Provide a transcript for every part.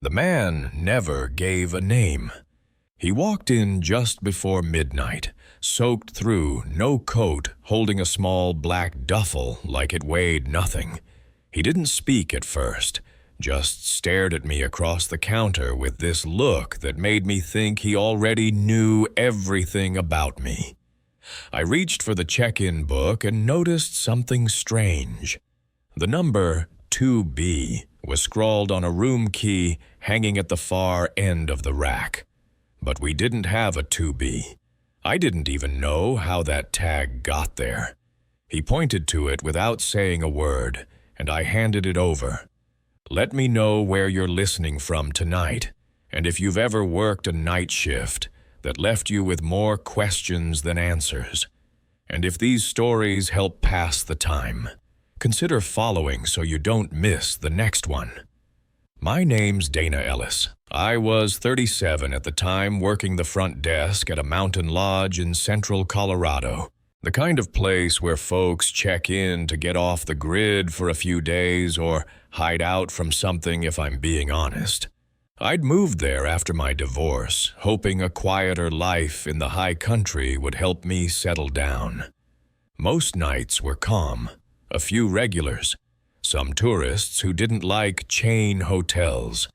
The man never gave a name. He walked in just before midnight, soaked through, no coat, holding a small black duffel like it weighed nothing. He didn't speak at first, just stared at me across the counter with this look that made me think he already knew everything about me. I reached for the check-in book and noticed something strange. The number 2B was scrawled on a room key hanging at the far end of the rack. But we didn't have a 2B. I didn't even know how that tag got there. He pointed to it without saying a word, and I handed it over. Let me know where you're listening from tonight, and if you've ever worked a night shift that left you with more questions than answers. And if these stories help pass the time, consider following so you don't miss the next one. My name's Dana Ellis. I was 37 at the time, working the front desk at a mountain lodge in central Colorado. The kind of place where folks check in to get off the grid for a few days or hide out from something, if I'm being honest. I'd moved there after my divorce, hoping a quieter life in the high country would help me settle down. Most nights were calm, a few regulars, some tourists who didn't like chain hotels,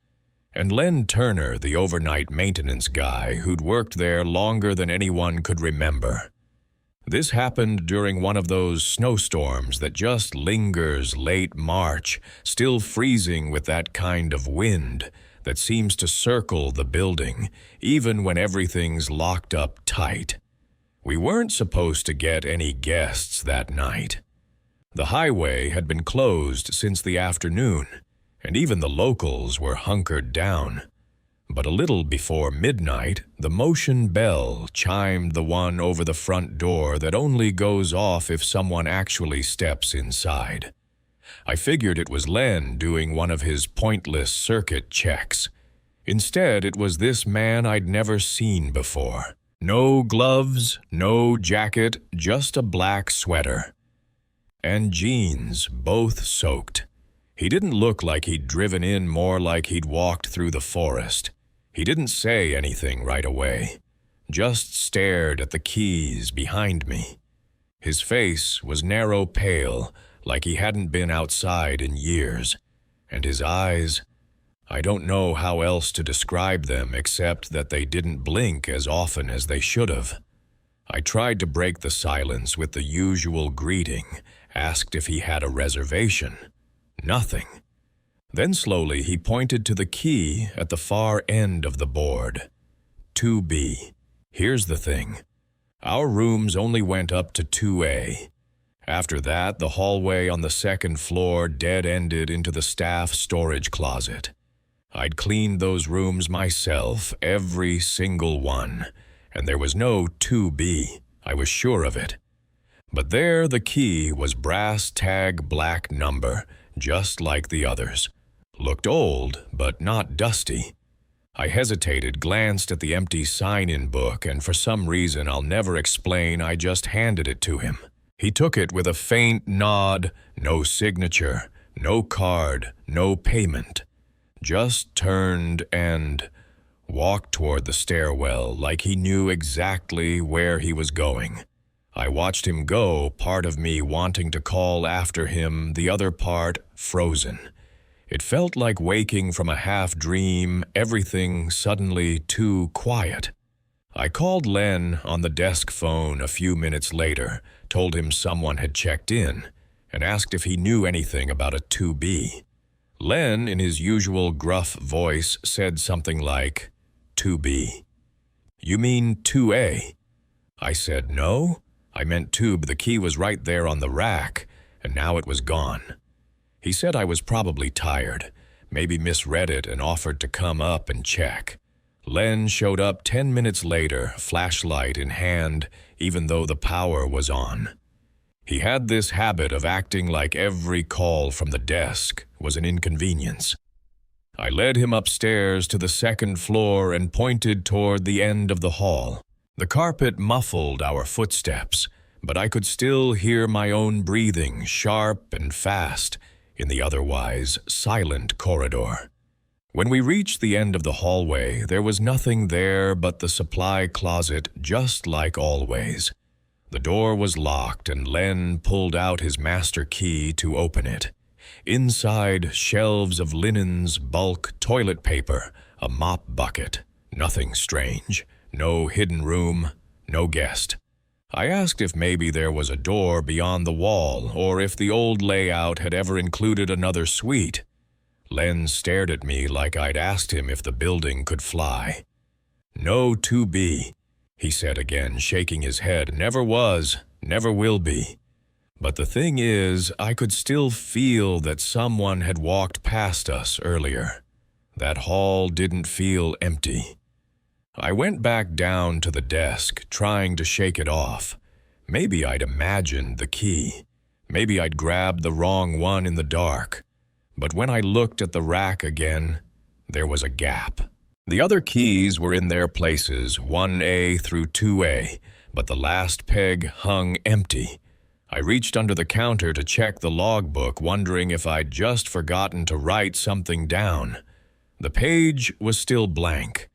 and Len Turner, the overnight maintenance guy who'd worked there longer than anyone could remember. This happened during one of those snowstorms that just lingers late March, still freezing with that kind of wind that seems to circle the building, even when everything's locked up tight. We weren't supposed to get any guests that night. The highway had been closed since the afternoon, and even the locals were hunkered down. But a little before midnight, the motion bell chimed, the one over the front door that only goes off if someone actually steps inside. I figured it was Len doing one of his pointless circuit checks. Instead, it was this man I'd never seen before. No gloves, no jacket, just a black sweater. And jeans, both soaked. He didn't look like he'd driven in, more like he'd walked through the forest. He didn't say anything right away, just stared at the keys behind me. His face was narrow pale, like he hadn't been outside in years, and his eyes, I don't know how else to describe them except that they didn't blink as often as they should have. I tried to break the silence with the usual greeting, asked if he had a reservation. Nothing. Then slowly he pointed to the key at the far end of the board. 2B. Here's the thing. Our rooms only went up to 2A. After that, the hallway on the second floor dead-ended into the staff storage closet. I'd cleaned those rooms myself, every single one, and there was no 2B, I was sure of it. But there the key was brass tag black number, just like the others. Looked old, but not dusty. I hesitated, glanced at the empty sign-in book, and for some reason I'll never explain, I just handed it to him. He took it with a faint nod, no signature, no card, no payment. Just turned and walked toward the stairwell like he knew exactly where he was going. I watched him go, part of me wanting to call after him, the other part frozen. It felt like waking from a half-dream, everything suddenly too quiet. I called Len on the desk phone a few minutes later, told him someone had checked in, and asked if he knew anything about a 2B. Len, in his usual gruff voice, said something like, 2B. You mean 2A? I said no. I meant tube. The key was right there on the rack, and now it was gone. He said I was probably tired, maybe misread it and offered to come up and check. Len showed up 10 minutes later, flashlight in hand, even though the power was on. He had this habit of acting like every call from the desk was an inconvenience. I led him upstairs to the second floor and pointed toward the end of the hall. The carpet muffled our footsteps, but I could still hear my own breathing, sharp and fast, in the otherwise silent corridor. When we reached the end of the hallway, there was nothing there but the supply closet, just like always. The door was locked, and Len pulled out his master key to open it. Inside, shelves of linens, bulk, toilet paper, a mop bucket. Nothing strange. No hidden room, no guest. I asked if maybe there was a door beyond the wall, or if the old layout had ever included another suite. Len stared at me like I'd asked him if the building could fly. "No to be," he said again, shaking his head. "Never was, never will be." But the thing is, I could still feel that someone had walked past us earlier. That hall didn't feel empty. I went back down to the desk, trying to shake it off. Maybe I'd imagined the key. Maybe I'd grabbed the wrong one in the dark. But when I looked at the rack again, there was a gap. The other keys were in their places, 1A through 2A, but the last peg hung empty. I reached under the counter to check the logbook, wondering if I'd just forgotten to write something down. The page was still blank,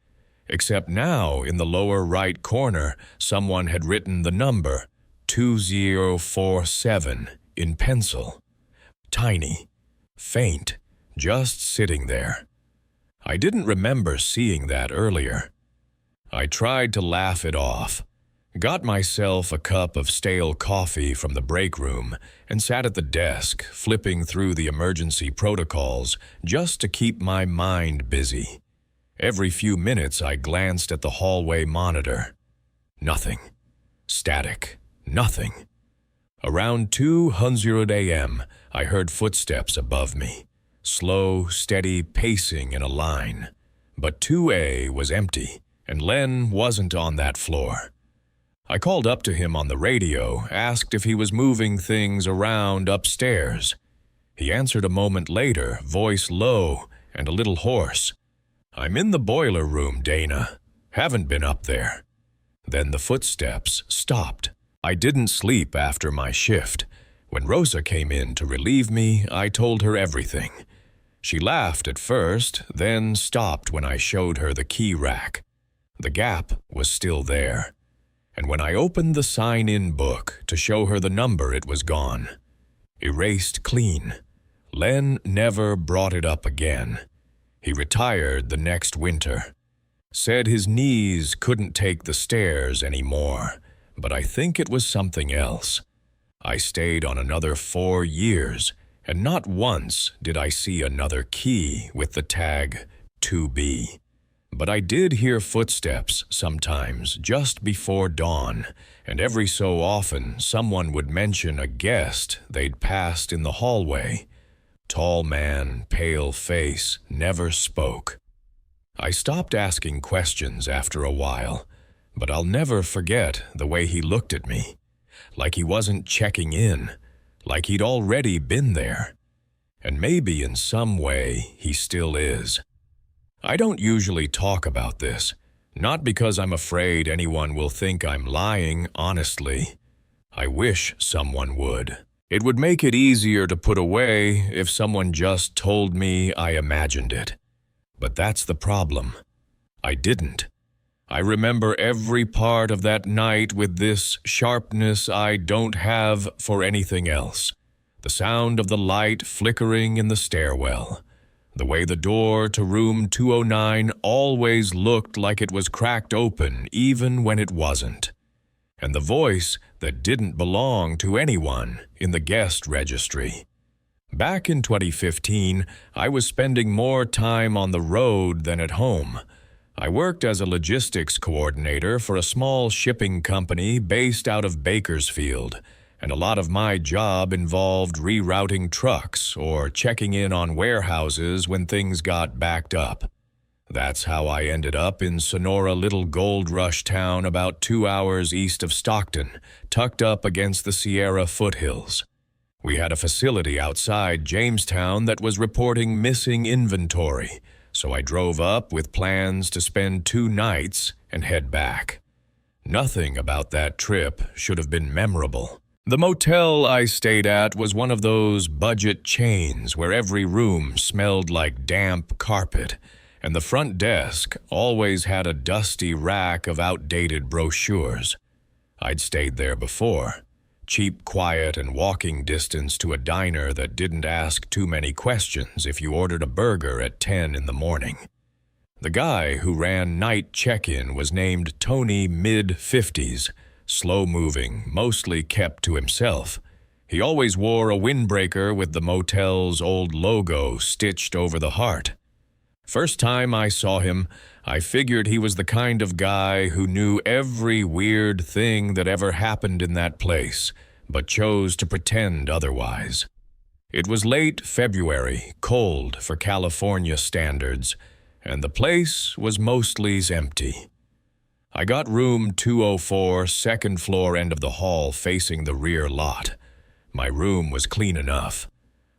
except now in the lower right corner, someone had written the number 2047 in pencil. Tiny. Faint, just sitting there. I didn't remember seeing that earlier. I tried to laugh it off, got myself a cup of stale coffee from the break room, and sat at the desk, flipping through the emergency protocols just to keep my mind busy. Every few minutes I glanced at the hallway monitor. Nothing. Static. Nothing. Around 2:00 a.m., I heard footsteps above me, slow, steady pacing in a line. But 2A was empty, and Len wasn't on that floor. I called up to him on the radio, asked if he was moving things around upstairs. He answered a moment later, voice low and a little hoarse. "I'm in the boiler room, Dana. Haven't been up there." Then the footsteps stopped. I didn't sleep after my shift. When Rosa came in to relieve me, I told her everything. She laughed at first, then stopped when I showed her the key rack. The gap was still there. And when I opened the sign-in book to show her the number, it was gone. Erased clean. Len never brought it up again. He retired the next winter. Said his knees couldn't take the stairs anymore, but I think it was something else. I stayed on another 4 years, and not once did I see another key with the tag 2B. But I did hear footsteps sometimes just before dawn, and every so often someone would mention a guest they'd passed in the hallway. Tall man, pale face, never spoke. I stopped asking questions after a while, but I'll never forget the way he looked at me, like he wasn't checking in, like he'd already been there. And maybe in some way he still is. I don't usually talk about this, not because I'm afraid anyone will think I'm lying, honestly. I wish someone would. It would make it easier to put away if someone just told me I imagined it. But that's the problem. I didn't. I remember every part of that night with this sharpness I don't have for anything else. The sound of the light flickering in the stairwell. The way the door to room 209 always looked like it was cracked open even when it wasn't. And the voice that didn't belong to anyone in the guest registry. Back in 2015, I was spending more time on the road than at home. I worked as a logistics coordinator for a small shipping company based out of Bakersfield, and a lot of my job involved rerouting trucks or checking in on warehouses when things got backed up. That's how I ended up in Sonora Little Gold Rush town about 2 hours east of Stockton, tucked up against the Sierra foothills. We had a facility outside Jamestown that was reporting missing inventory, so I drove up with plans to spend 2 nights and head back. Nothing about that trip should have been memorable. The motel I stayed at was one of those budget chains where every room smelled like damp carpet, and the front desk always had a dusty rack of outdated brochures. I'd stayed there before. Cheap, quiet, and walking distance to a diner that didn't ask too many questions if you ordered a burger at 10 in the morning. The guy who ran night check-in was named Tony Mid-50s, slow-moving, mostly kept to himself. He always wore a windbreaker with the motel's old logo stitched over the heart. First time I saw him, I figured he was the kind of guy who knew every weird thing that ever happened in that place, but chose to pretend otherwise. It was late February, cold for California standards, and the place was mostly empty. I got room 204, second floor end of the hall facing the rear lot. My room was clean enough.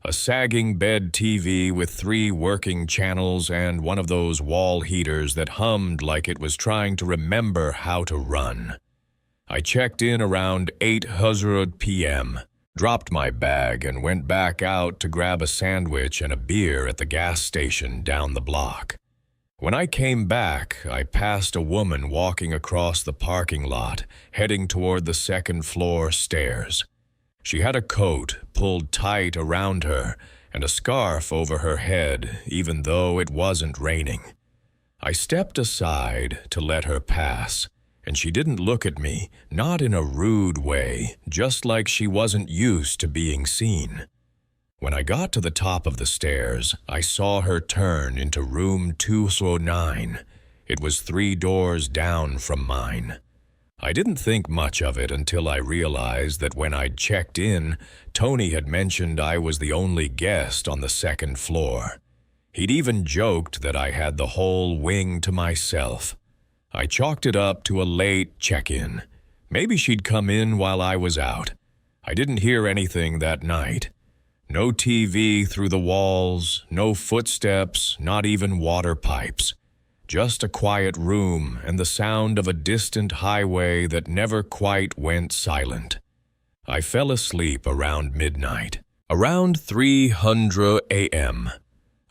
A sagging bed TV with 3 working channels and one of those wall heaters that hummed like it was trying to remember how to run. I checked in around 8:00 p.m., dropped my bag, and went back out to grab a sandwich and a beer at the gas station down the block. When I came back, I passed a woman walking across the parking lot, heading toward the second floor stairs. She had a coat pulled tight around her and a scarf over her head, even though it wasn't raining. I stepped aside to let her pass, and she didn't look at me, not in a rude way, just like she wasn't used to being seen. When I got to the top of the stairs, I saw her turn into room 209. It was 3 doors down from mine. I didn't think much of it until I realized that when I'd checked in, Tony had mentioned I was the only guest on the second floor. He'd even joked that I had the whole wing to myself. I chalked it up to a late check-in. Maybe she'd come in while I was out. I didn't hear anything that night. No TV through the walls, no footsteps, not even water pipes. Just a quiet room and the sound of a distant highway that never quite went silent. I fell asleep around midnight. Around 3:00 a.m.,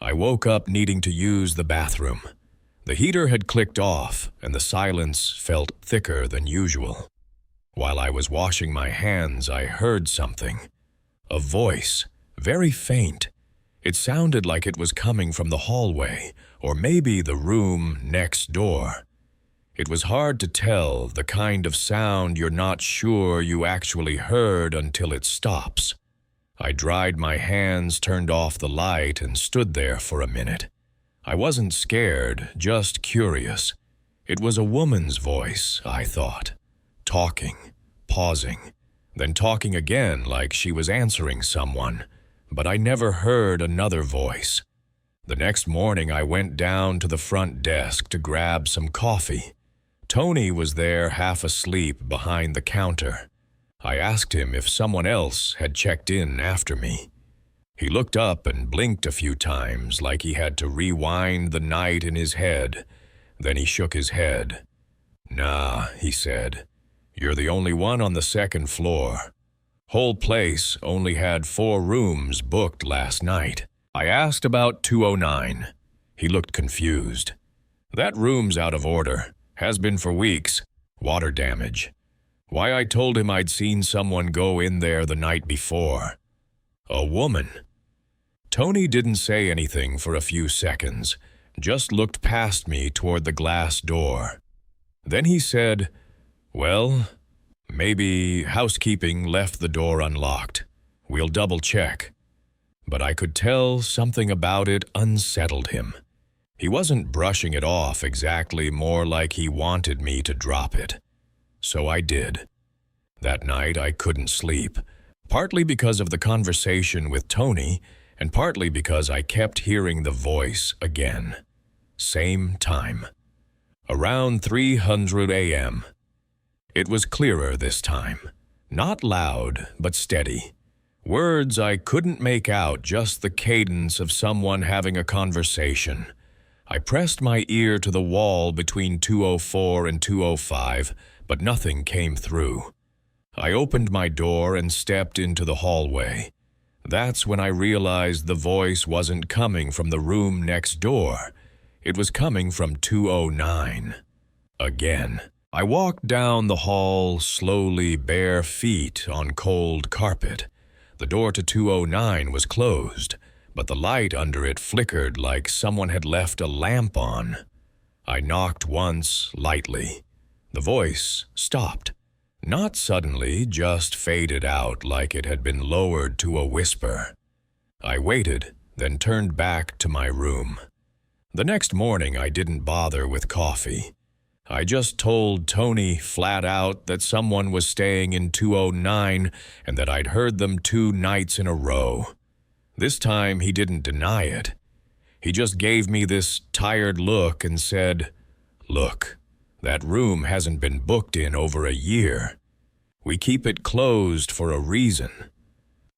I woke up needing to use the bathroom. The heater had clicked off, and the silence felt thicker than usual. While I was washing my hands, I heard something. A voice, very faint. It sounded like it was coming from the hallway, or maybe the room next door. It was hard to tell, the kind of sound you're not sure you actually heard until it stops. I dried my hands, turned off the light, and stood there for a minute. I wasn't scared, just curious. It was a woman's voice, I thought. Talking, pausing, then talking again like she was answering someone. But I never heard another voice. The next morning, I went down to the front desk to grab some coffee. Tony was there half asleep behind the counter. I asked him if someone else had checked in after me. He looked up and blinked a few times like he had to rewind the night in his head. Then he shook his head. "Nah," he said. "You're the only one on the second floor. Whole place only had 4 rooms booked last night." I asked about 209. He looked confused. "That room's out of order. Has been for weeks. Water damage." Why, I told him I'd seen someone go in there the night before. A woman. Tony didn't say anything for a few seconds, just looked past me toward the glass door. Then he said, "Well, maybe housekeeping left the door unlocked. We'll double check." But I could tell something about it unsettled him. He wasn't brushing it off exactly, more like he wanted me to drop it. So I did. That night I couldn't sleep, partly because of the conversation with Tony, and partly because I kept hearing the voice again. Same time. Around 3:00 a.m. It was clearer this time. Not loud, but steady. Words I couldn't make out, just the cadence of someone having a conversation. I pressed my ear to the wall between 204 and 205, but nothing came through. I opened my door and stepped into the hallway. That's when I realized the voice wasn't coming from the room next door. It was coming from 209. Again. I walked down the hall, slowly, bare feet on cold carpet. The door to 209 was closed, but the light under it flickered like someone had left a lamp on. I knocked once, lightly. The voice stopped. Not suddenly, just faded out like it had been lowered to a whisper. I waited, then turned back to my room. The next morning I didn't bother with coffee. I just told Tony flat out that someone was staying in 209 and that I'd heard them 2 nights in a row. This time he didn't deny it. He just gave me this tired look and said, "Look, that room hasn't been booked in over a year. We keep it closed for a reason."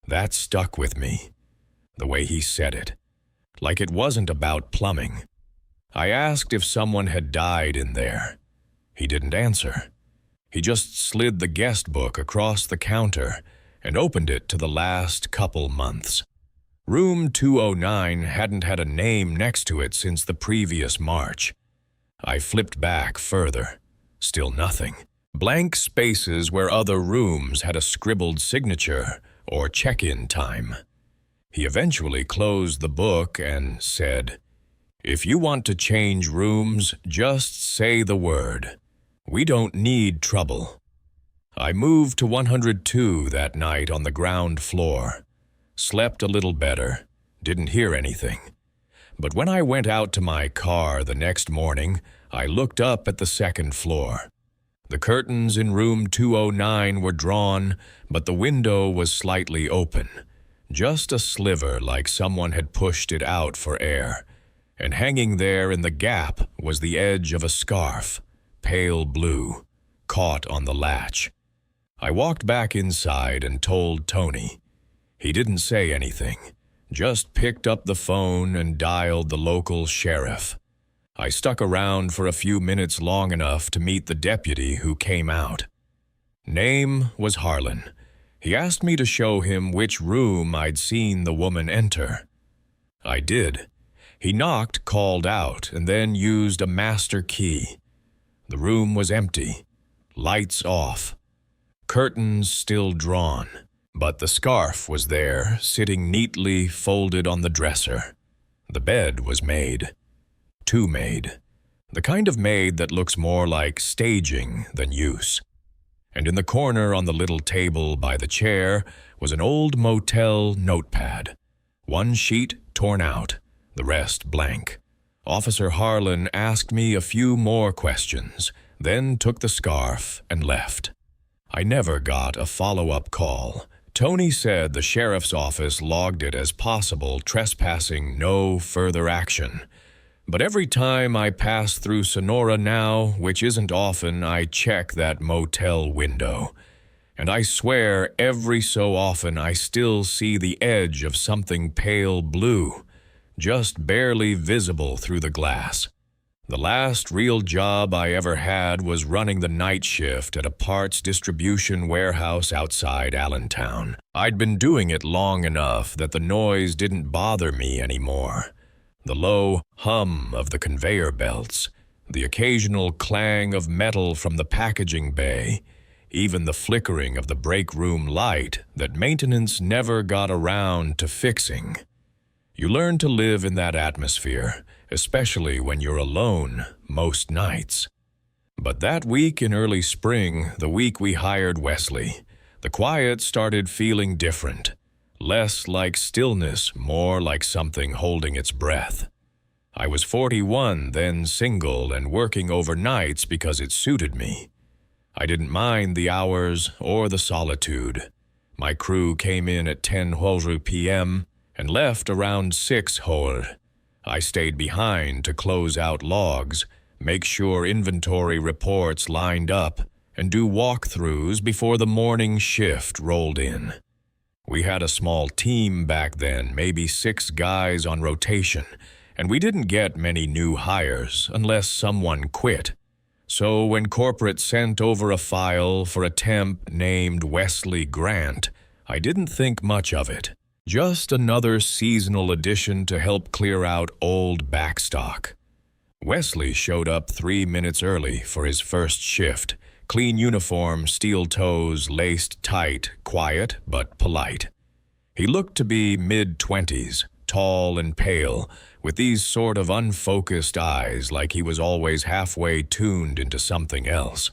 That stuck with me, the way he said it, like it wasn't about plumbing. I asked if someone had died in there. He didn't answer. He just slid the guest book across the counter and opened it to the last couple months. Room 209 hadn't had a name next to it since the previous March. I flipped back further. Still nothing. Blank spaces where other rooms had a scribbled signature or check-in time. He eventually closed the book and said, "If you want to change rooms, just say the word. We don't need trouble." I moved to 102 that night on the ground floor. Slept a little better. Didn't hear anything. But when I went out to my car the next morning, I looked up at the second floor. The curtains in room 209 were drawn, but the window was slightly open. Just a sliver like someone had pushed it out for air. And hanging there in the gap was the edge of a scarf, pale blue, caught on the latch. I walked back inside and told Tony. He didn't say anything. Just picked up the phone and dialed the local sheriff. I stuck around for a few minutes long enough to meet the deputy who came out. Name was Harlan. He asked me to show him which room I'd seen the woman enter. I did. He knocked, called out, and then used a master key. The room was empty. Lights off. Curtains still drawn. But the scarf was there, sitting neatly folded on the dresser. The bed was made. 2 made. The kind of made that looks more like staging than use. And in the corner on the little table by the chair was an old motel notepad. 1 sheet torn out, the rest blank. Officer Harlan asked me a few more questions, then took the scarf and left. I never got a follow-up call. Tony said the sheriff's office logged it as possible trespassing, no further action. But every time I pass through Sonora now, which isn't often, I check that motel window. And I swear every so often I still see the edge of something pale blue, just barely visible through the glass. The last real job I ever had was running the night shift at a parts distribution warehouse outside Allentown. I'd been doing it long enough that the noise didn't bother me anymore. The low hum of the conveyor belts, the occasional clang of metal from the packaging bay, even the flickering of the break room light that maintenance never got around to fixing. You learn to live in that atmosphere, especially when you're alone most nights. But that week in early spring, the week we hired Wesley, the quiet started feeling different. Less like stillness, more like something holding its breath. I was 41, then single and working overnights because it suited me. I didn't mind the hours or the solitude. My crew came in at 10 p.m. and left around 6 . I stayed behind to close out logs, make sure inventory reports lined up, and do walkthroughs before the morning shift rolled in. We had a small team back then, maybe 6 guys on rotation, and we didn't get many new hires unless someone quit. So when corporate sent over a file for a temp named Wesley Grant, I didn't think much of it. Just another seasonal addition to help clear out old backstock. Wesley showed up 3 minutes early for his first shift. Clean uniform, steel toes, laced tight, quiet but polite. He looked to be mid-20s, tall and pale, with these sort of unfocused eyes like he was always halfway tuned into something else.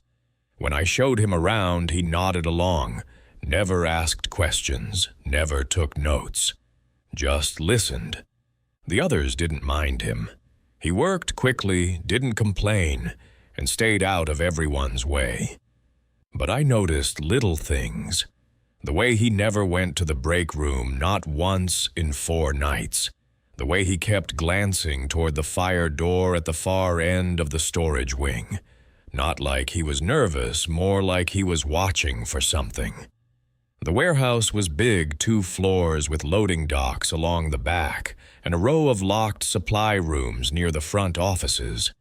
When I showed him around, he nodded along, never asked questions, never took notes. Just listened. The others didn't mind him. He worked quickly, didn't complain, and stayed out of everyone's way. But I noticed little things. The way he never went to the break room, not once in 4 nights. The way he kept glancing toward the fire door at the far end of the storage wing. Not like he was nervous, more like he was watching for something. The warehouse was big, 2 floors with loading docks along the back, and a row of locked supply rooms near the front offices.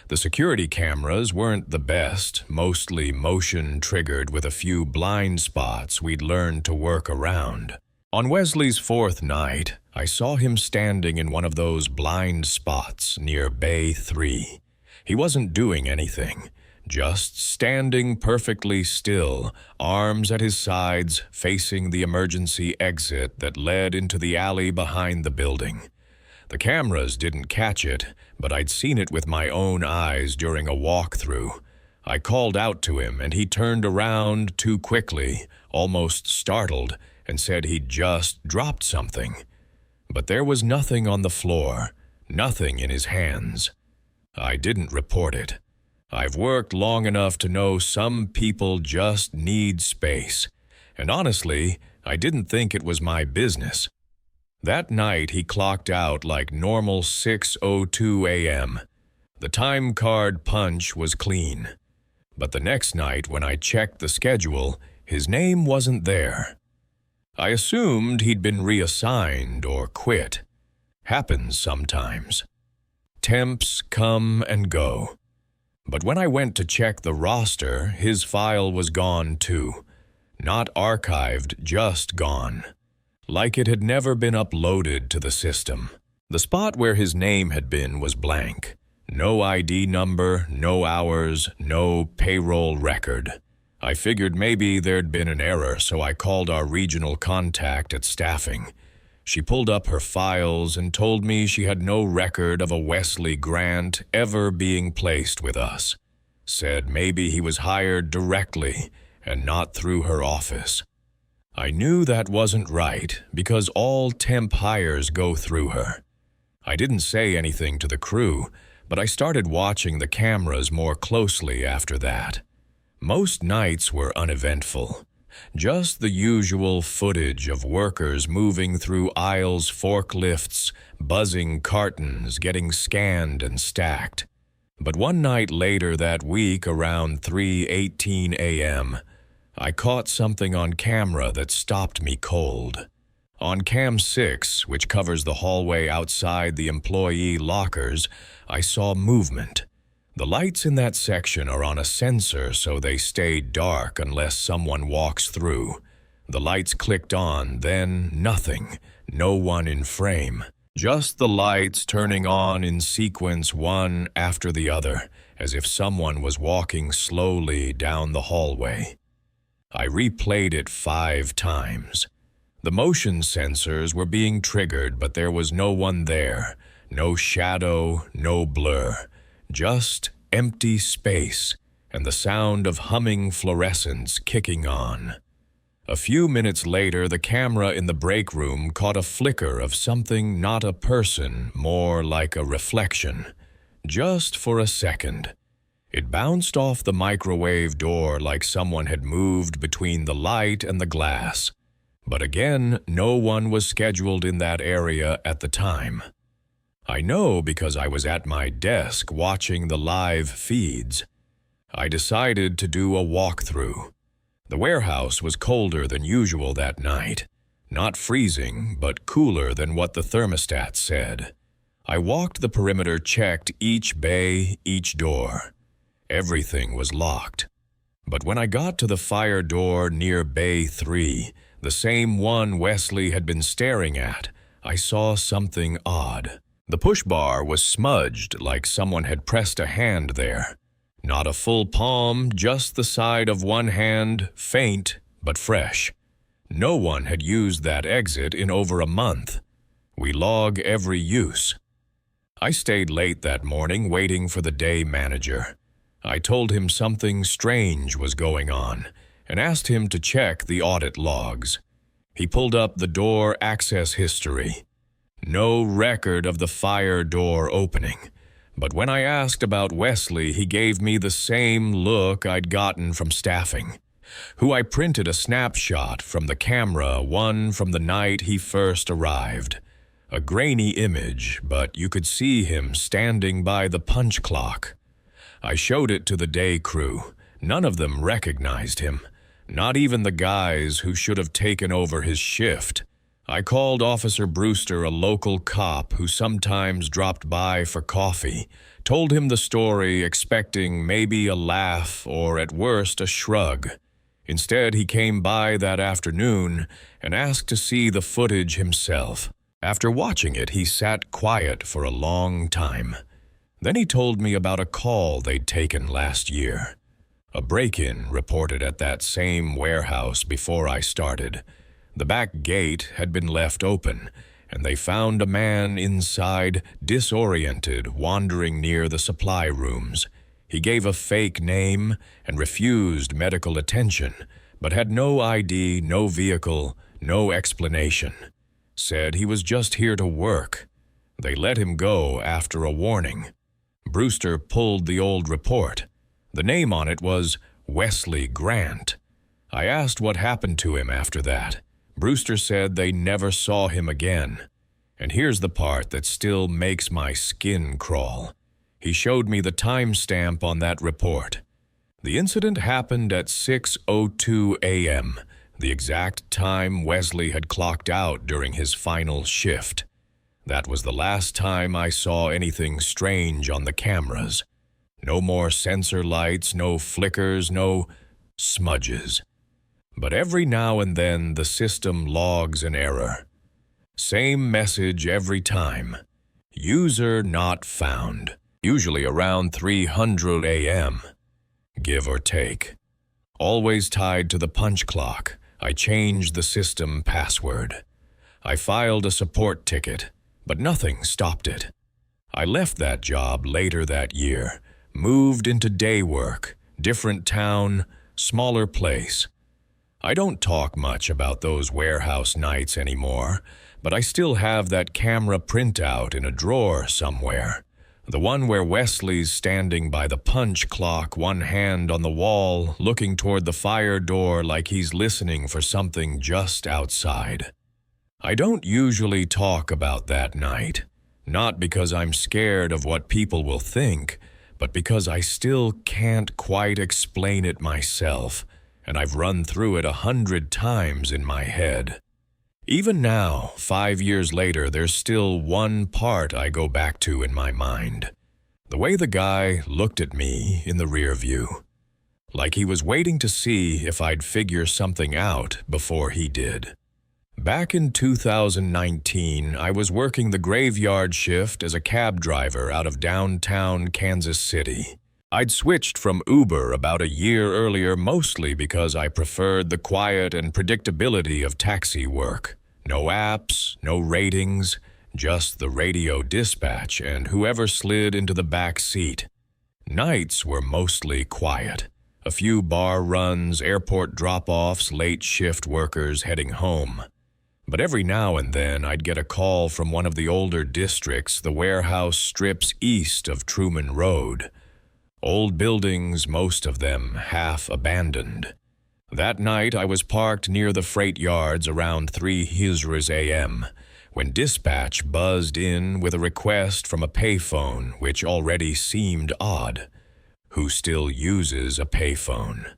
The security cameras weren't the best, mostly motion-triggered with a few blind spots we'd learned to work around. On Wesley's 4th night, I saw him standing in one of those blind spots near Bay 3. He wasn't doing anything, just standing perfectly still, arms at his sides, facing the emergency exit that led into the alley behind the building. The cameras didn't catch it, but I'd seen it with my own eyes during a walkthrough. I called out to him, and he turned around too quickly, almost startled, and said he'd just dropped something. But there was nothing on the floor, nothing in his hands. I didn't report it. I've worked long enough to know some people just need space, and honestly, I didn't think it was my business. That night, he clocked out like normal 6:02 a.m. The time card punch was clean. But the next night, when I checked the schedule, his name wasn't there. I assumed he'd been reassigned or quit. Happens sometimes. Temps come and go. But when I went to check the roster, his file was gone too. Not archived, just gone. Like it had never been uploaded to the system. The spot where his name had been was blank. No ID number, no hours, no payroll record. I figured maybe there'd been an error, so I called our regional contact at staffing. She pulled up her files and told me she had no record of a Wesley Grant ever being placed with us. Said maybe he was hired directly and not through her office. I knew that wasn't right because all temp hires go through her. I didn't say anything to the crew, but I started watching the cameras more closely after that. Most nights were uneventful. Just the usual footage of workers moving through aisles, forklifts, buzzing cartons, getting scanned and stacked. But one night later that week, around 3:18 a.m., I caught something on camera that stopped me cold. On Cam 6, which covers the hallway outside the employee lockers, I saw movement. The lights in that section are on a sensor, so they stay dark unless someone walks through. The lights clicked on, then nothing, no one in frame. Just the lights turning on in sequence one after the other, as if someone was walking slowly down the hallway. I replayed it 5 times. The motion sensors were being triggered, but there was no one there. No shadow, no blur. Just empty space and the sound of humming fluorescents kicking on. A few minutes later, the camera in the break room caught a flicker of something not a person, more like a reflection. Just for a second. It bounced off the microwave door like someone had moved between the light and the glass. But again, no one was scheduled in that area at the time. I know because I was at my desk watching the live feeds. I decided to do a walkthrough. The warehouse was colder than usual that night. Not freezing, but cooler than what the thermostat said. I walked the perimeter, checked each bay, each door. Everything was locked. But when I got to the fire door near Bay 3, the same one Wesley had been staring at, I saw something odd. The push bar was smudged like someone had pressed a hand there. Not a full palm, just the side of one hand, faint but fresh. No one had used that exit in over a month. We log every use. I stayed late that morning waiting for the day manager. I told him something strange was going on and asked him to check the audit logs. He pulled up the door access history. No record of the fire door opening. But when I asked about Wesley, he gave me the same look I'd gotten from staffing, who I printed a snapshot from the camera, one from the night he first arrived. A grainy image, but you could see him standing by the punch clock. I showed it to the day crew. None of them recognized him, not even the guys who should have taken over his shift. I called Officer Brewster, a local cop who sometimes dropped by for coffee, told him the story, expecting maybe a laugh or at worst a shrug. Instead, he came by that afternoon and asked to see the footage himself. After watching it, he sat quiet for a long time. Then he told me about a call they'd taken last year. A break-in reported at that same warehouse before I started. The back gate had been left open, and they found a man inside, disoriented, wandering near the supply rooms. He gave a fake name and refused medical attention, but had no ID, no vehicle, no explanation. Said he was just here to work. They let him go after a warning. Brewster pulled the old report. The name on it was Wesley Grant. I asked what happened to him after that. Brewster said they never saw him again. And here's the part that still makes my skin crawl. He showed me the timestamp on that report. The incident happened at 6:02 a.m., the exact time Wesley had clocked out during his final shift. That was the last time I saw anything strange on the cameras. No more sensor lights, no flickers, no smudges. But every now and then the system logs an error. Same message every time. User not found. Usually around 300 a.m., give or take. Always tied to the punch clock, I changed the system password. I filed a support ticket, but nothing stopped it. I left that job later that year, moved into day work, different town, smaller place. I don't talk much about those warehouse nights anymore, but I still have that camera printout in a drawer somewhere. The one where Wesley's standing by the punch clock, one hand on the wall, looking toward the fire door like he's listening for something just outside. I don't usually talk about that night, not because I'm scared of what people will think, but because I still can't quite explain it myself, and I've run through it 100 times in my head. Even now, 5 years later, there's still one part I go back to in my mind. The way the guy looked at me in the rear view, like he was waiting to see if I'd figure something out before he did. Back in 2019, I was working the graveyard shift as a cab driver out of downtown Kansas City. I'd switched from Uber about a year earlier mostly because I preferred the quiet and predictability of taxi work. No apps, no ratings, just the radio dispatch and whoever slid into the back seat. Nights were mostly quiet. A few bar runs, airport drop-offs, late shift workers heading home. But every now and then I'd get a call from one of the older districts, the warehouse strips east of Truman Road. Old buildings, most of them half abandoned. That night I was parked near the freight yards around 3 a.m. when dispatch buzzed in with a request from a payphone which already seemed odd. Who still uses a payphone?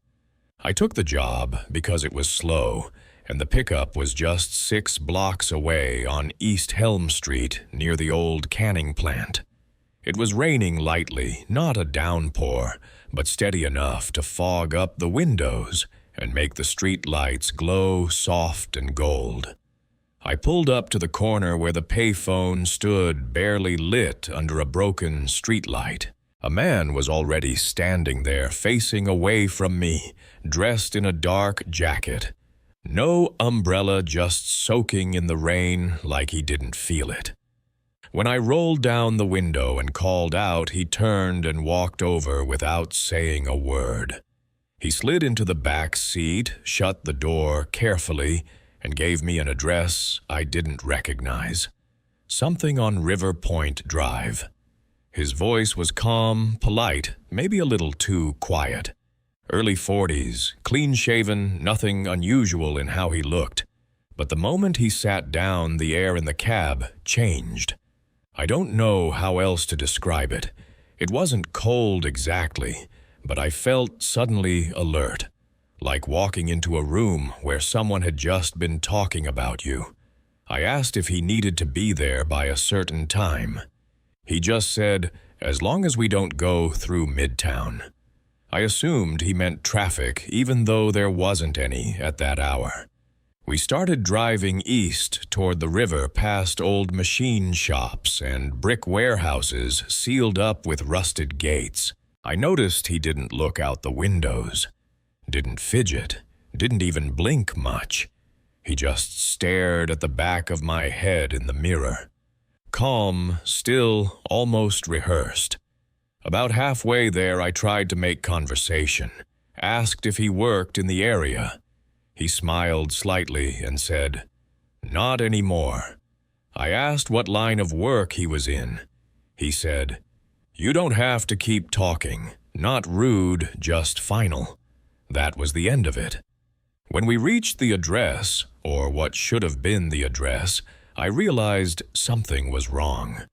I took the job because it was slow, and the pickup was just 6 blocks away on East Helm Street near the old canning plant. It was raining lightly, not a downpour, but steady enough to fog up the windows and make the street lights glow soft and gold. I pulled up to the corner where the payphone stood barely lit under a broken streetlight. A man was already standing there facing away from me, dressed in a dark jacket. No umbrella, just soaking in the rain like he didn't feel it. When I rolled down the window and called out, he turned and walked over without saying a word. He slid into the back seat, shut the door carefully, and gave me an address I didn't recognize. Something on River Point Drive. His voice was calm, polite, maybe a little too quiet. Early 40s, clean-shaven, nothing unusual in how he looked. But the moment he sat down, the air in the cab changed. I don't know how else to describe it. It wasn't cold exactly, but I felt suddenly alert, like walking into a room where someone had just been talking about you. I asked if he needed to be there by a certain time. He just said, as long as we don't go through Midtown. I assumed he meant traffic, even though there wasn't any at that hour. We started driving east toward the river past old machine shops and brick warehouses sealed up with rusted gates. I noticed he didn't look out the windows, didn't fidget, didn't even blink much. He just stared at the back of my head in the mirror. Calm, still, almost rehearsed. About halfway there, I tried to make conversation, asked if he worked in the area. He smiled slightly and said, "Not anymore." I asked what line of work he was in. He said, "You don't have to keep talking. Not rude, just final." That was the end of it. When we reached the address, or what should have been the address, I realized something was wrong.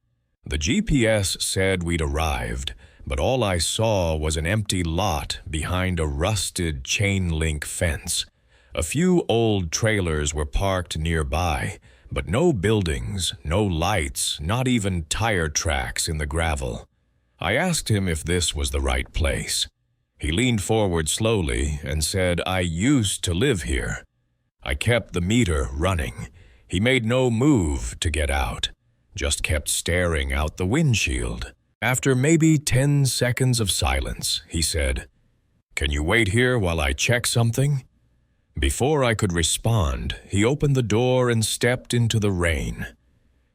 The GPS said we'd arrived, but all I saw was an empty lot behind a rusted chain-link fence. A few old trailers were parked nearby, but no buildings, no lights, not even tire tracks in the gravel. I asked him if this was the right place. He leaned forward slowly and said, "I used to live here." I kept the meter running. He made no move to get out, just kept staring out the windshield. After maybe 10 seconds of silence, he said, "Can you wait here while I check something?" Before I could respond, he opened the door and stepped into the rain.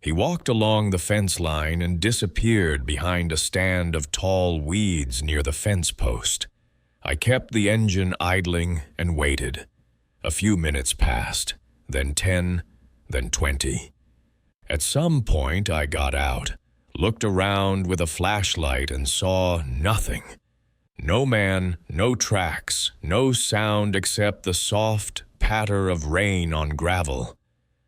He walked along the fence line and disappeared behind a stand of tall weeds near the fence post. I kept the engine idling and waited. A few minutes passed, then 10, then 20. At some point, I got out, looked around with a flashlight and saw nothing. No man, no tracks, no sound except the soft patter of rain on gravel.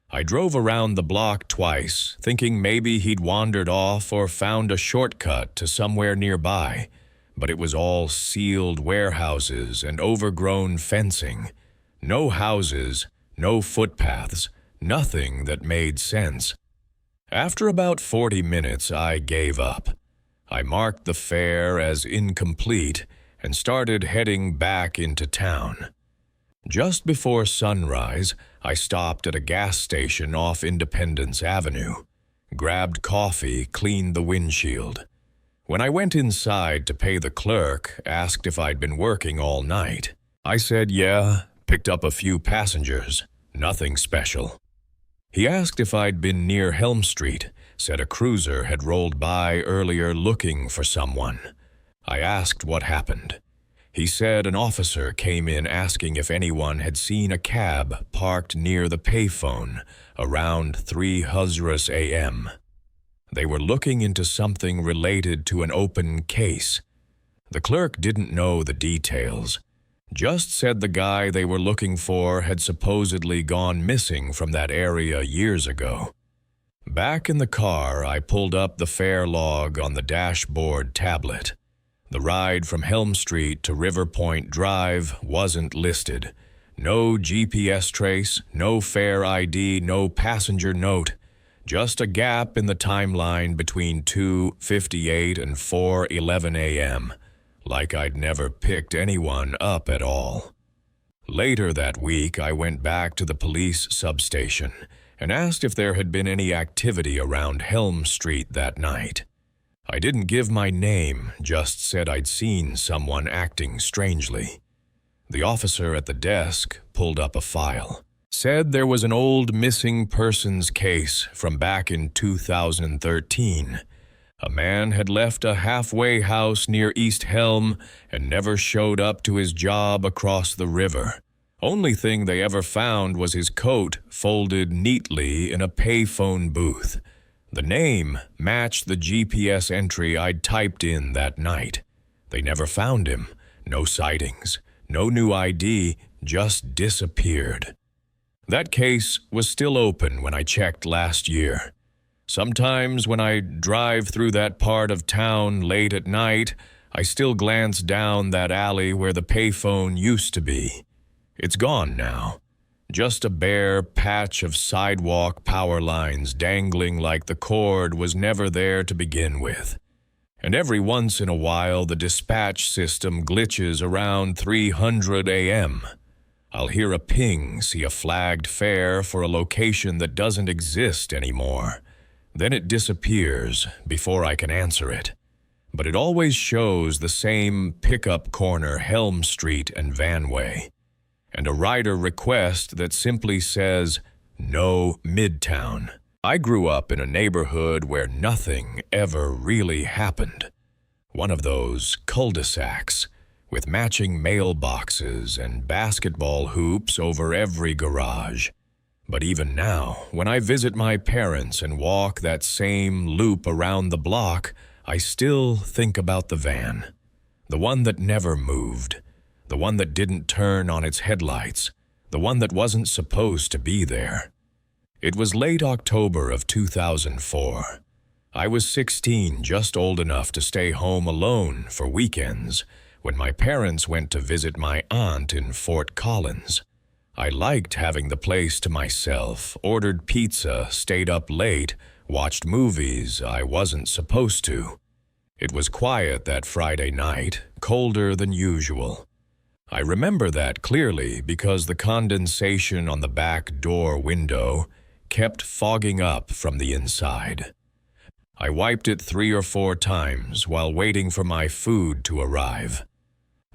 I drove around the block twice, thinking maybe he'd wandered off or found a shortcut to somewhere nearby, but it was all sealed warehouses and overgrown fencing. No houses, no footpaths, nothing that made sense. After about 40 minutes, I gave up. I marked the fare as incomplete and started heading back into town. Just before sunrise, I stopped at a gas station off Independence Avenue, grabbed coffee, cleaned the windshield. When I went inside to pay the clerk, asked if I'd been working all night. I said yeah, picked up a few passengers, nothing special. He asked if I'd been near Helm Street, said a cruiser had rolled by earlier looking for someone. I asked what happened. He said an officer came in asking if anyone had seen a cab parked near the payphone around 3 Huzras a.m. They were looking into something related to an open case. The clerk didn't know the details, just said the guy they were looking for had supposedly gone missing from that area years ago. Back in the car, I pulled up the fare log on the dashboard tablet. The ride from Helm Street to River Point Drive wasn't listed. No GPS trace, no fare ID, no passenger note. Just a gap in the timeline between 2:58 and 4:11 a.m., like I'd never picked anyone up at all. Later that week, I went back to the police substation and asked if there had been any activity around Helm Street that night. I didn't give my name, just said I'd seen someone acting strangely. The officer at the desk pulled up a file. Said there was an old missing persons case from back in 2013. A man had left a halfway house near East Helm and never showed up to his job across the river. Only thing they ever found was his coat folded neatly in a payphone booth. The name matched the GPS entry I'd typed in that night. They never found him. No sightings, no new ID, just disappeared. That case was still open when I checked last year. Sometimes when I drive through that part of town late at night, I still glance down that alley where the payphone used to be. It's gone now. Just a bare patch of sidewalk power lines dangling like the cord was never there to begin with. And every once in a while the dispatch system glitches around 300 a.m. I'll hear a ping, see a flagged fare for a location that doesn't exist anymore. Then it disappears before I can answer it. But it always shows the same pickup corner Helm Street and Vanway. And a rider request that simply says, "No Midtown." I grew up in a neighborhood where nothing ever really happened. One of those cul-de-sacs with matching mailboxes and basketball hoops over every garage. But even now, when I visit my parents and walk that same loop around the block, I still think about the van. The one that never moved. The one that didn't turn on its headlights. The one that wasn't supposed to be there. It was late October of 2004. I was 16, just old enough to stay home alone for weekends, when my parents went to visit my aunt in Fort Collins. I liked having the place to myself, ordered pizza, stayed up late, watched movies I wasn't supposed to. It was quiet that Friday night, colder than usual. I remember that clearly because the condensation on the back door window kept fogging up from the inside. I wiped it 3 or 4 times while waiting for my food to arrive.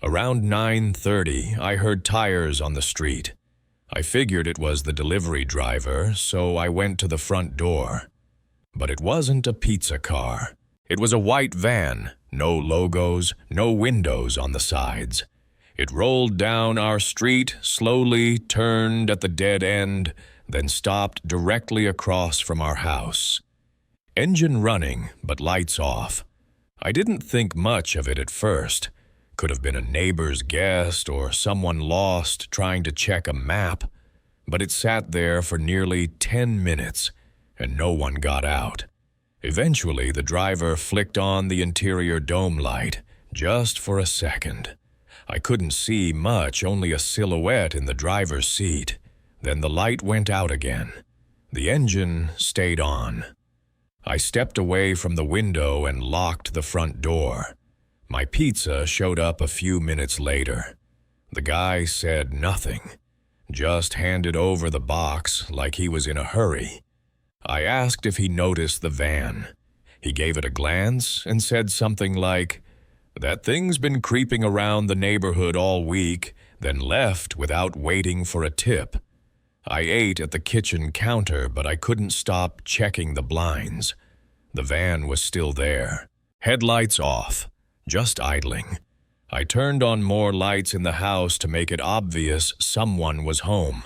Around 9:30, I heard tires on the street. I figured it was the delivery driver, so I went to the front door. But it wasn't a pizza car. It was a white van, no logos, no windows on the sides. It rolled down our street, slowly turned at the dead end, then stopped directly across from our house. Engine running, but lights off. I didn't think much of it at first. Could have been a neighbor's guest or someone lost trying to check a map, but it sat there for nearly 10 minutes, and no one got out. Eventually, the driver flicked on the interior dome light, just for a second. I couldn't see much, only a silhouette in the driver's seat. Then the light went out again. The engine stayed on. I stepped away from the window and locked the front door. My pizza showed up a few minutes later. The guy said nothing, just handed over the box like he was in a hurry. I asked if he noticed the van. He gave it a glance and said something like, "That thing's been creeping around the neighborhood all week, then left without waiting for a tip." I ate at the kitchen counter, but I couldn't stop checking the blinds. The van was still there. Headlights off. Just idling. I turned on more lights in the house to make it obvious someone was home.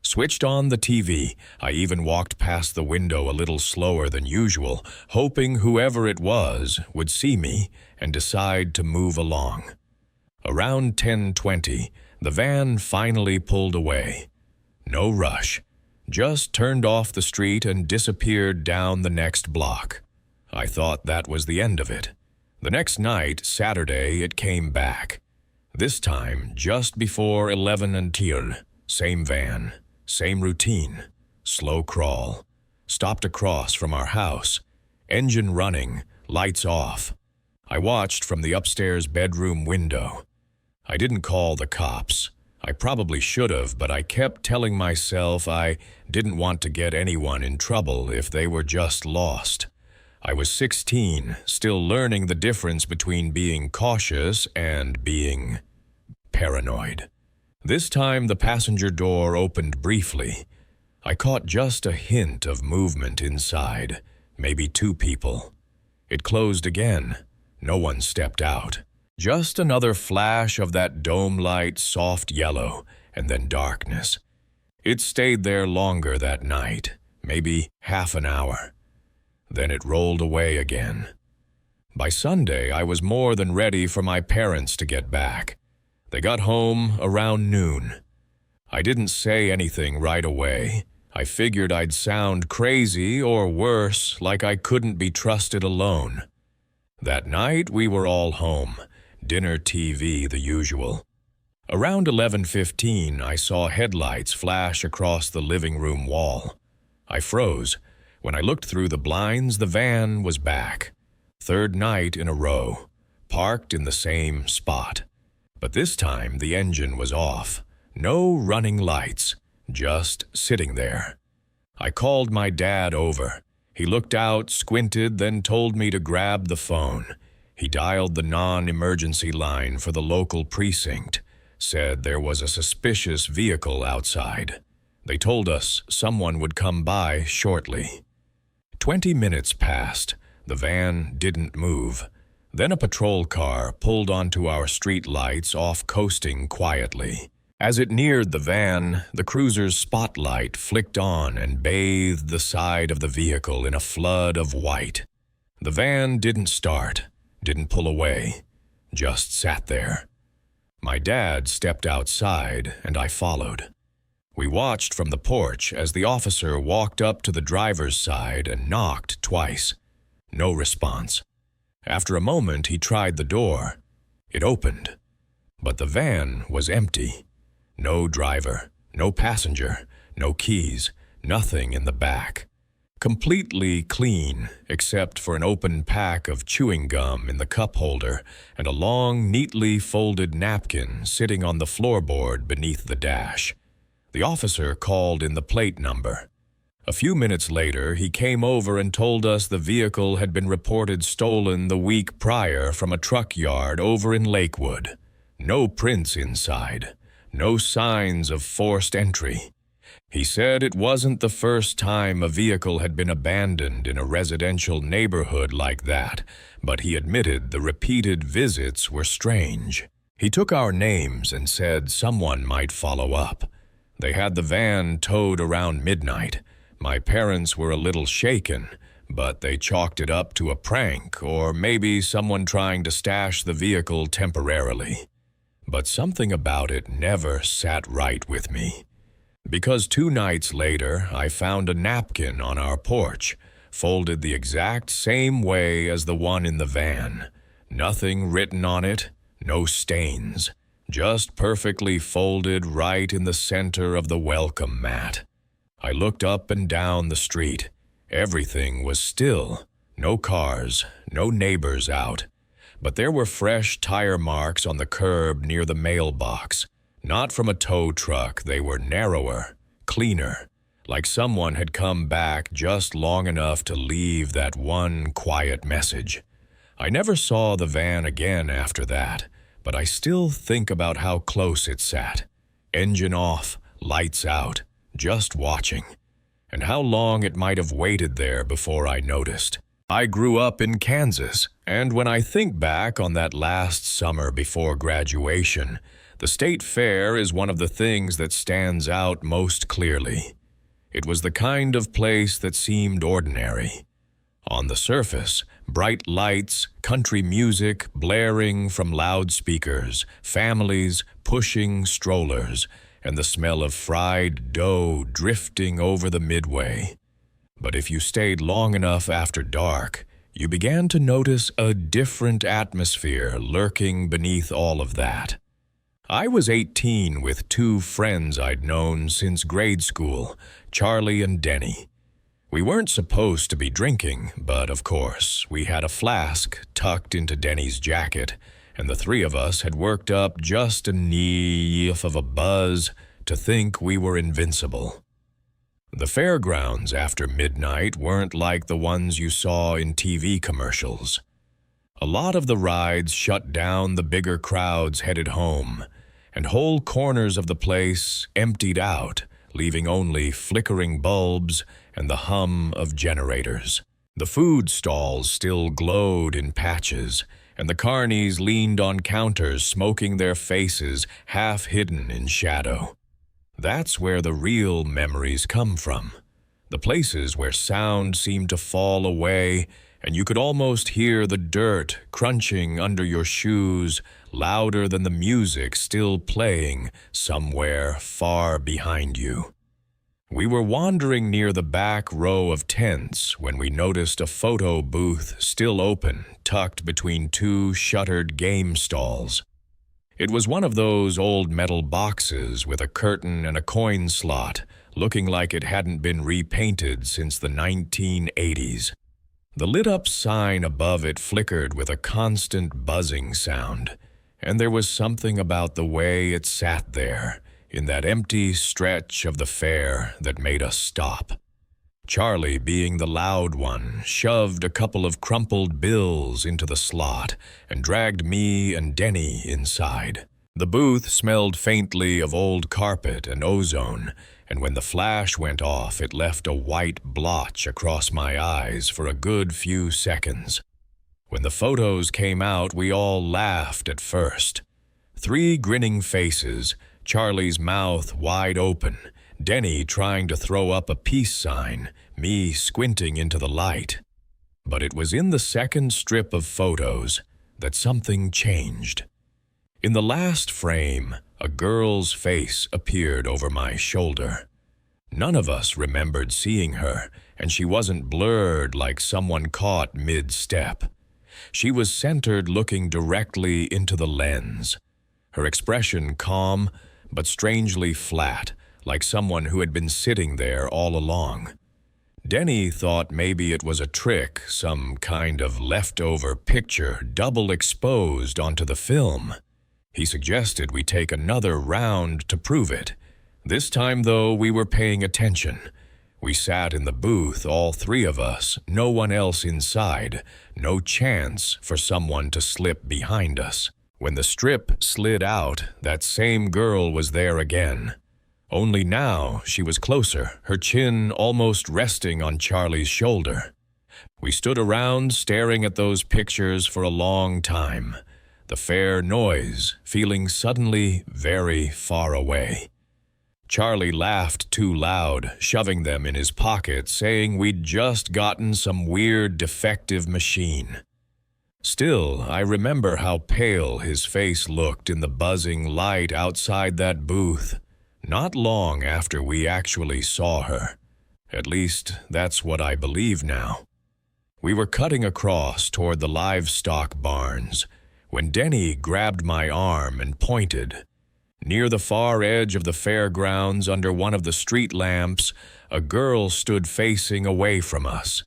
Switched on the TV. I even walked past the window a little slower than usual, hoping whoever it was would see me and decide to move along. Around 10:20, the van finally pulled away. No rush. Just turned off the street and disappeared down the next block. I thought that was the end of it. The next night, Saturday, it came back. This time, just before 11 until. Same van, same routine. Slow crawl. stopped across from our house, engine running, lights off. I watched from the upstairs bedroom window. I didn't call the cops. I probably should have, but I kept telling myself I didn't want to get anyone in trouble if they were just lost. I was 16, still learning the difference between being cautious and being paranoid. This time the passenger door opened briefly. I caught just a hint of movement inside, maybe 2 people. It closed again. No one stepped out. Just another flash of that dome light, soft yellow, and then darkness. It stayed there longer that night, maybe half an hour. Then it rolled away again. By Sunday, I was more than ready for my parents to get back. They got home around noon. I didn't say anything right away. I figured I'd sound crazy or worse, like I couldn't be trusted alone. That night, we were all home. Dinner, TV, the usual. Around 11:15, I saw headlights flash across the living room wall. I froze. When I looked through the blinds, the van was back. 3rd night in a row, parked in the same spot. But this time, the engine was off. No running lights, just sitting there. I called my dad over. He looked out, squinted, then told me to grab the phone. He dialed the non-emergency line for the local precinct, said there was a suspicious vehicle outside. They told us someone would come by shortly. 20 minutes passed. The van didn't move. Then a patrol car pulled onto our street lights off coasting quietly. As it neared the van, the cruiser's spotlight flicked on and bathed the side of the vehicle in a flood of white. The van didn't start. Didn't pull away, just sat there. My dad stepped outside, and I followed. We watched from the porch as the officer walked up to the driver's side and knocked twice. No response. After a moment, he tried the door. It opened, but the van was empty. No driver, no passenger, no keys, nothing in the back. Completely clean, except for an open pack of chewing gum in the cup holder and a long, neatly folded napkin sitting on the floorboard beneath the dash. The officer called in the plate number. A few minutes later, he came over and told us the vehicle had been reported stolen the week prior from a truck yard over in Lakewood. No prints inside, no signs of forced entry. He said it wasn't the first time a vehicle had been abandoned in a residential neighborhood like that, but he admitted the repeated visits were strange. He took our names and said someone might follow up. They had the van towed around midnight. My parents were a little shaken, but they chalked it up to a prank or maybe someone trying to stash the vehicle temporarily. But something about it never sat right with me. Because 2 nights later, I found a napkin on our porch, folded the exact same way as the one in the van. Nothing written on it, no stains, just perfectly folded right in the center of the welcome mat. I looked up and down the street. Everything was still. No cars, no neighbors out. But there were fresh tire marks on the curb near the mailbox. Not from a tow truck, they were narrower, cleaner, like someone had come back just long enough to leave that one quiet message. I never saw the van again after that, but I still think about how close it sat. Engine off, lights out, just watching, and how long it might have waited there before I noticed. I grew up in Kansas, and when I think back on that last summer before graduation, the state fair is one of the things that stands out most clearly. It was the kind of place that seemed ordinary. On the surface, bright lights, country music blaring from loudspeakers, families pushing strollers, and the smell of fried dough drifting over the midway. But if you stayed long enough after dark, you began to notice a different atmosphere lurking beneath all of that. I was 18 with 2 friends I'd known since grade school, Charlie and Denny. We weren't supposed to be drinking, but of course, we had a flask tucked into Denny's jacket, and the three of us had worked up just enough of a buzz to think we were invincible. The fairgrounds after midnight weren't like the ones you saw in TV commercials. A lot of the rides shut down the bigger crowds headed home, and whole corners of the place emptied out, leaving only flickering bulbs and the hum of generators. The food stalls still glowed in patches, and the carnies leaned on counters smoking their faces half hidden in shadow. That's where the real memories come from. The places where sound seemed to fall away, and you could almost hear the dirt crunching under your shoes louder than the music still playing somewhere far behind you. We were wandering near the back row of tents when we noticed a photo booth still open, tucked between two shuttered game stalls. It was one of those old metal boxes with a curtain and a coin slot, looking like it hadn't been repainted since the 1980s. The lit-up sign above it flickered with a constant buzzing sound, and there was something about the way it sat there, in that empty stretch of the fair, that made us stop. Charlie, being the loud one, shoved a couple of crumpled bills into the slot and dragged me and Denny inside. The booth smelled faintly of old carpet and ozone, and when the flash went off, it left a white blotch across my eyes for a good few seconds. When the photos came out, we all laughed at first. 3 grinning faces, Charlie's mouth wide open, Denny trying to throw up a peace sign, me squinting into the light. But it was in the second strip of photos that something changed. In the last frame, a girl's face appeared over my shoulder. None of us remembered seeing her, and she wasn't blurred like someone caught mid-step. She was centered, looking directly into the lens. Her expression calm, but strangely flat, like someone who had been sitting there all along. Denny thought maybe it was a trick, some kind of leftover picture double exposed onto the film. He suggested we take another round to prove it. This time, though, we were paying attention. We sat in the booth, all 3 of us, no one else inside, no chance for someone to slip behind us. When the strip slid out, that same girl was there again. Only now she was closer, her chin almost resting on Charlie's shoulder. We stood around staring at those pictures for a long time, the fair noise feeling suddenly very far away. Charlie laughed too loud, shoving them in his pocket, saying we'd just gotten some weird defective machine. Still, I remember how pale his face looked in the buzzing light outside that booth. Not long after we actually saw her. At least, that's what I believe now. We were cutting across toward the livestock barns when Denny grabbed my arm and pointed. Near the far edge of the fairgrounds, under one of the street lamps, a girl stood facing away from us.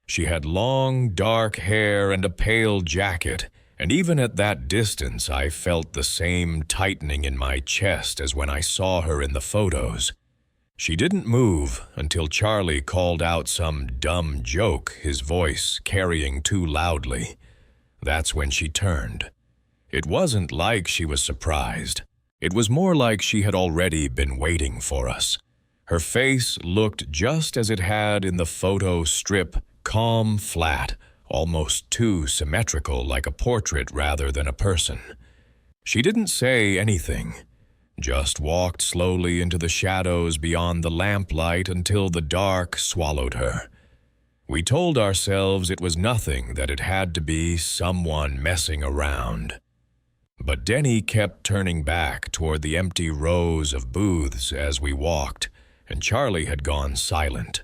She had long, dark hair and a pale jacket, and even at that distance I felt the same tightening in my chest as when I saw her in the photos. She didn't move until Charlie called out some dumb joke, his voice carrying too loudly. That's when she turned. It wasn't like she was surprised. It was more like she had already been waiting for us. Her face looked just as it had in the photo strip, calm, flat, almost too symmetrical, like a portrait rather than a person. She didn't say anything, just walked slowly into the shadows beyond the lamplight until the dark swallowed her. We told ourselves it was nothing, that it had to be someone messing around. But Denny kept turning back toward the empty rows of booths as we walked, and Charlie had gone silent.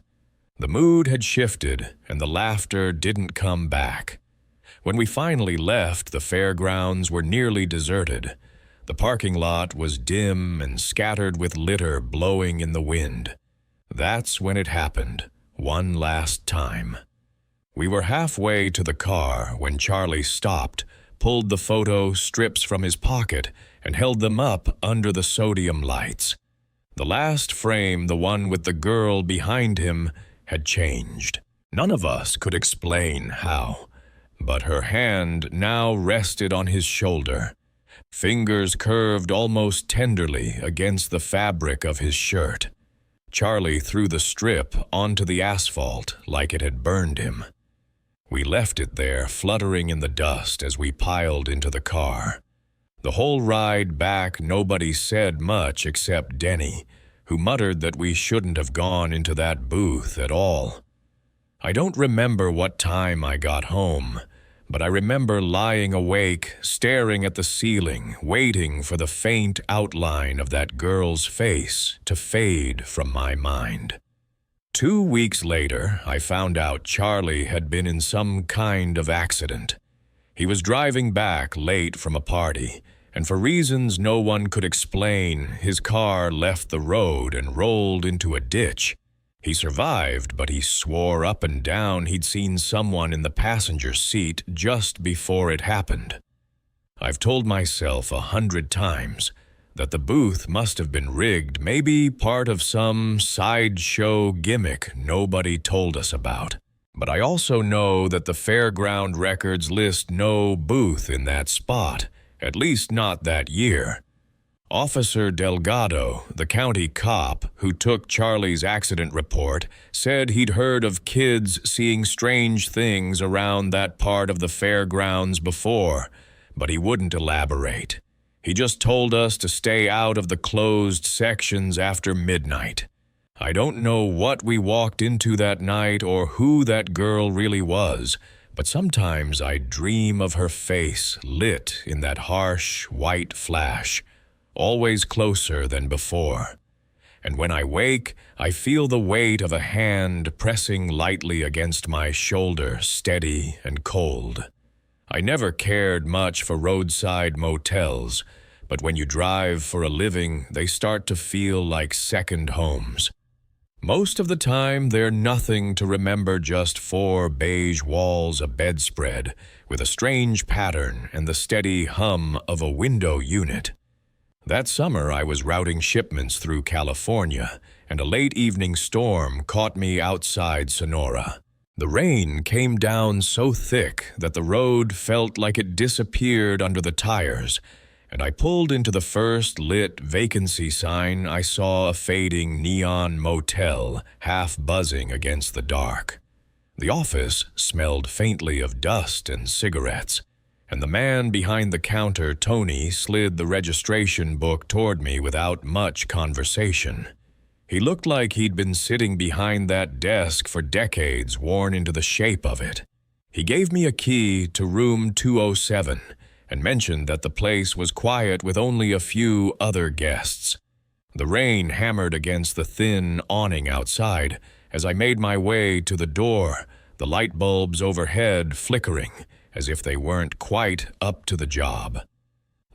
The mood had shifted, and the laughter didn't come back. When we finally left, the fairgrounds were nearly deserted. The parking lot was dim and scattered with litter blowing in the wind. That's when it happened. one last time. We were halfway to the car when Charlie stopped, pulled the photo strips from his pocket, and held them up under the sodium lights. The last frame, the one with the girl behind him, had changed. None of us could explain how, but her hand now rested on his shoulder, fingers curved almost tenderly against the fabric of his shirt. Charlie threw the strip onto the asphalt like it had burned him. We left it there, fluttering in the dust as we piled into the car. The whole ride back, nobody said much except Denny, who muttered that we shouldn't have gone into that booth at all. I don't remember what time I got home, but I remember lying awake, staring at the ceiling, waiting for the faint outline of that girl's face to fade from my mind. 2 weeks later, I found out Charlie had been in some kind of accident. He was driving back late from a party, and for reasons no one could explain, his car left the road and rolled into a ditch. He survived, but he swore up and down he'd seen someone in the passenger seat just before it happened. I've told myself 100 times that the booth must have been rigged, maybe part of some sideshow gimmick nobody told us about. But I also know that the fairground records list no booth in that spot, at least not that year. Officer Delgado, the county cop who took Charlie's accident report, said he'd heard of kids seeing strange things around that part of the fairgrounds before, but he wouldn't elaborate. He just told us to stay out of the closed sections after midnight. I don't know what we walked into that night or who that girl really was, but sometimes I dream of her face lit in that harsh, white flash, always closer than before. And when I wake, I feel the weight of a hand pressing lightly against my shoulder, steady and cold. I never cared much for roadside motels, but when you drive for a living, they start to feel like second homes. Most of the time, they're nothing to remember, just 4 beige walls, a bedspread, with a strange pattern and the steady hum of a window unit. That summer, I was routing shipments through California, and a late evening storm caught me outside Sonora. The rain came down so thick that the road felt like it disappeared under the tires, and I pulled into the first lit vacancy sign. I saw a fading neon motel, half buzzing against the dark. The office smelled faintly of dust and cigarettes, and the man behind the counter, Tony, slid the registration book toward me without much conversation. He looked like he'd been sitting behind that desk for decades, worn into the shape of it. He gave me a key to room 207 and mentioned that the place was quiet with only a few other guests. The rain hammered against the thin awning outside as I made my way to the door, the light bulbs overhead flickering as if they weren't quite up to the job.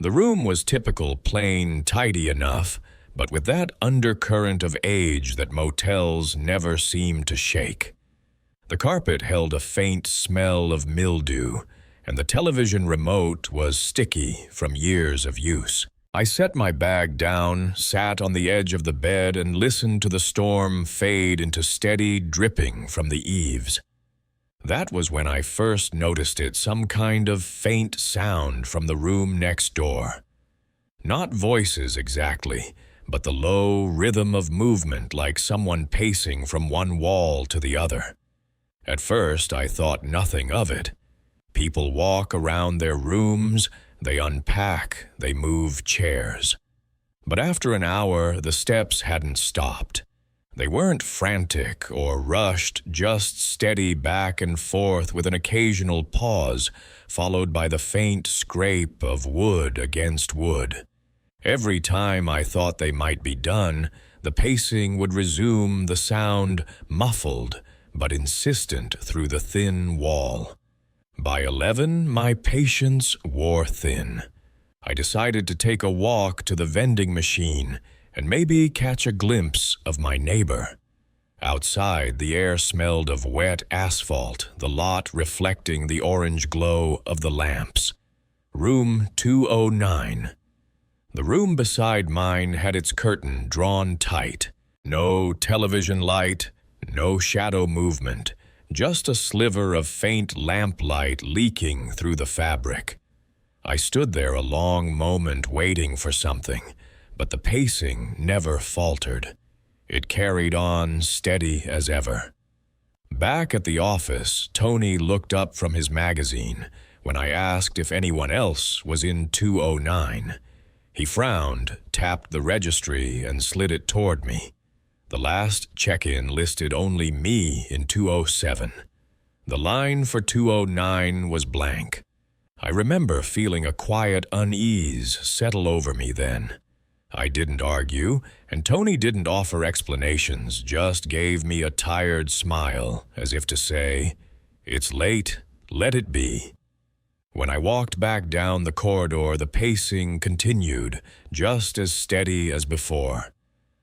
The room was typical, plain, tidy enough, but with that undercurrent of age that motels never seem to shake. The carpet held a faint smell of mildew, and the television remote was sticky from years of use. I set my bag down, sat on the edge of the bed, and listened to the storm fade into steady dripping from the eaves. That was when I first noticed it, some kind of faint sound from the room next door. Not voices exactly, but the low rhythm of movement, like someone pacing from one wall to the other. At first, I thought nothing of it. People walk around their rooms, they unpack, they move chairs. But after an hour, the steps hadn't stopped. They weren't frantic or rushed, just steady back and forth with an occasional pause, followed by the faint scrape of wood against wood. Every time I thought they might be done, the pacing would resume, the sound muffled but insistent through the thin wall. By 11, my patience wore thin. I decided to take a walk to the vending machine and maybe catch a glimpse of my neighbor. Outside, the air smelled of wet asphalt, the lot reflecting the orange glow of the lamps. Room 209. The room beside mine had its curtain drawn tight. No television light, no shadow movement, just a sliver of faint lamplight leaking through the fabric. I stood there a long moment waiting for something, but the pacing never faltered. It carried on steady as ever. Back at the office, Tony looked up from his magazine when I asked if anyone else was in 209. He frowned, tapped the registry, and slid it toward me. The last check-in listed only me in 207. The line for 209 was blank. I remember feeling a quiet unease settle over me then. I didn't argue, and Tony didn't offer explanations, just gave me a tired smile, as if to say, "It's late, let it be." When I walked back down the corridor, the pacing continued, just as steady as before.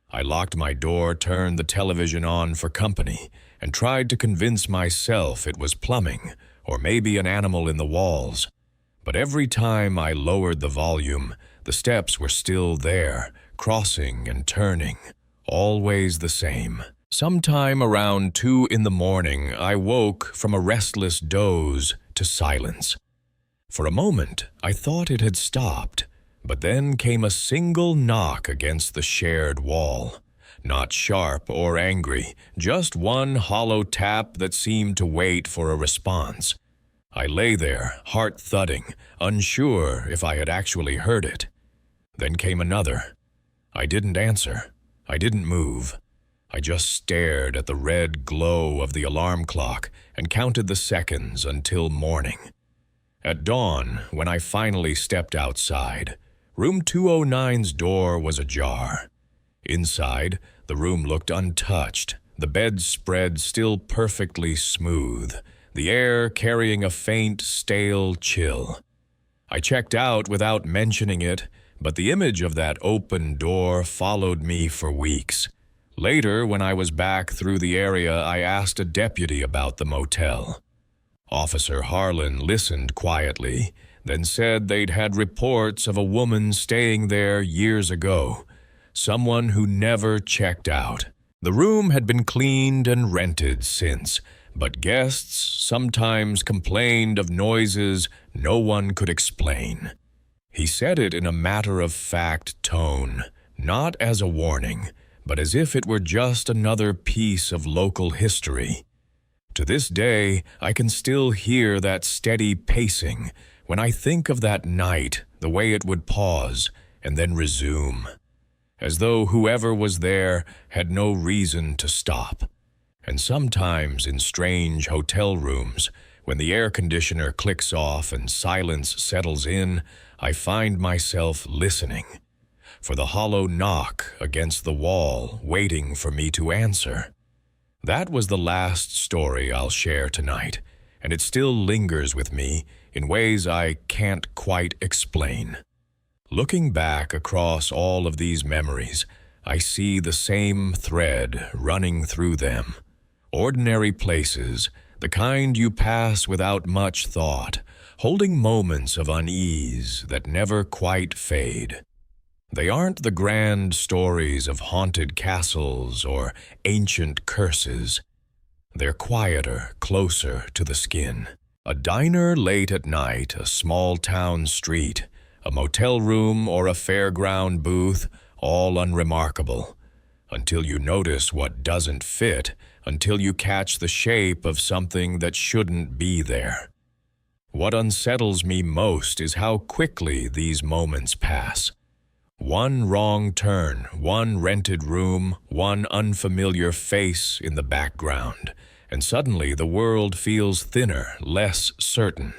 I locked my door, turned the television on for company, and tried to convince myself it was plumbing, or maybe an animal in the walls. But every time I lowered the volume, the steps were still there, crossing and turning, always the same. Sometime around 2 in the morning, I woke from a restless doze to silence. For a moment, I thought it had stopped, but then came a single knock against the shared wall. Not sharp or angry, just one hollow tap that seemed to wait for a response. I lay there, heart thudding, unsure if I had actually heard it. Then came another. I didn't answer. I didn't move. I just stared at the red glow of the alarm clock and counted the seconds until morning. At dawn, when I finally stepped outside, room 209's door was ajar. Inside, the room looked untouched, the bedspread still perfectly smooth, the air carrying a faint, stale chill. I checked out without mentioning it, but the image of that open door followed me for weeks. Later, when I was back through the area, I asked a deputy about the motel. Officer Harlan listened quietly, then said they'd had reports of a woman staying there years ago, someone who never checked out. The room had been cleaned and rented since, but guests sometimes complained of noises no one could explain. He said it in a matter-of-fact tone, not as a warning, but as if it were just another piece of local history. To this day, I can still hear that steady pacing when I think of that night, the way it would pause and then resume, as though whoever was there had no reason to stop. And sometimes in strange hotel rooms, when the air conditioner clicks off and silence settles in, I find myself listening for the hollow knock against the wall, waiting for me to answer. That was the last story I'll share tonight, and it still lingers with me in ways I can't quite explain. Looking back across all of these memories, I see the same thread running through them. Ordinary places, the kind you pass without much thought, holding moments of unease that never quite fade. They aren't the grand stories of haunted castles or ancient curses. They're quieter, closer to the skin. A diner late at night, a small town street, a motel room or a fairground booth, all unremarkable. Until you notice what doesn't fit, until you catch the shape of something that shouldn't be there. What unsettles me most is how quickly these moments pass. One wrong turn, one rented room, one unfamiliar face in the background, and suddenly the world feels thinner, less certain.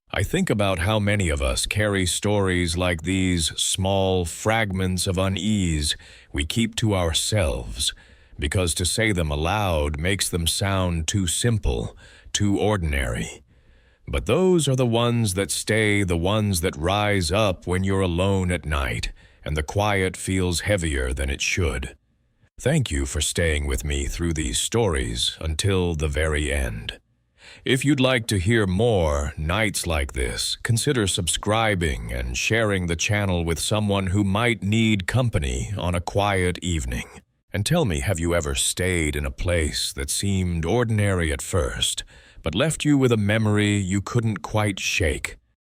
I think about how many of us carry stories like these, small fragments of unease we keep to ourselves, because to say them aloud makes them sound too simple, too ordinary. But those are the ones that stay, the ones that rise up when you're alone at night, and the quiet feels heavier than it should. Thank you for staying with me through these stories until the very end. If you'd like to hear more nights like this, consider subscribing and sharing the channel with someone who might need company on a quiet evening. And tell me, have you ever stayed in a place that seemed ordinary at first, but left you with a memory you couldn't quite shake?